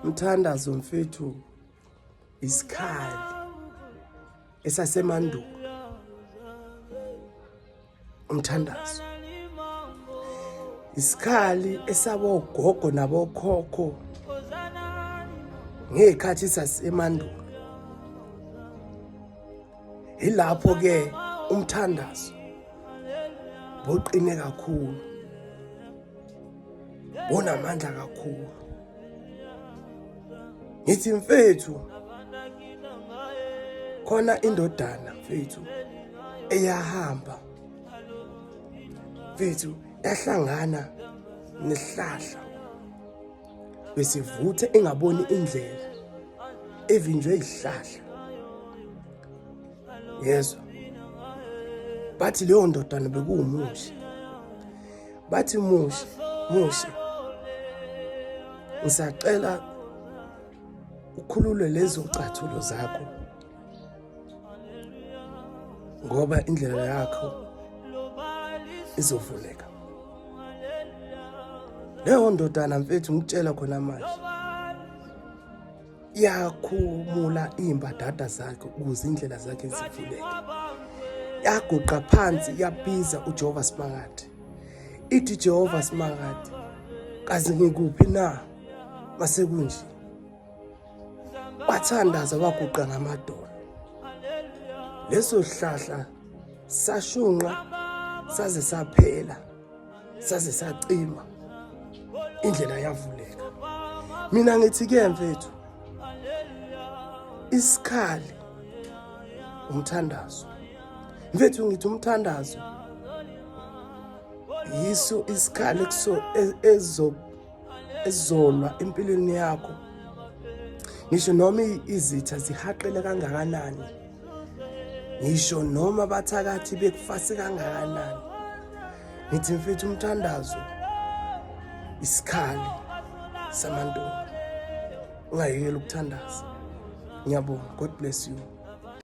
Umthandazo mfethu isikhali esasemandulo. Umthandazo isikhali esabogogo nabokhokho ngekhathi sasemandulo. Ilapho ke umthandazo boqine kakhulu, bonamandla kakhulu. Ngithi mfethu khona indodana mfethu eyahamba mfethu yahlangana nesihlahla besivuthe engaboni indlela evinjwe isihlahla. Yezwa bathi leyo ndodana bekuwumushi. Bathi mushi ngisacela ukhulule lezo cathulo zakho ngoba indlela yakho izovuleka. Leyo ndodana mfethu ngikutshela khona manje yakhumula imbadada zakhe ukuze indlela zakhe zivuleke. Yaguqa phansi yabiza uJehova Smakade. Ithi Jehova Smakade, kaze ngikuphi na mase kunje? Wathandaza waguqa ngamadolo. Leso sihlahla sashunqa saze saphela, saze sacima, indlela yavuleka. Mina ngithi ke mfethu isikhali umthandazo. Mfethu ngithi umthandazo yiso isikhali ezolwa empilweni yakho. Ngisho noma izitha zihaqele kangakanani, ngisho noma bathakathi bekufase kangakanani, ngithi mfethu umthandazo isikhali samantombi. Ungayekela ukuthandaza. Ngiyabonga. God bless you.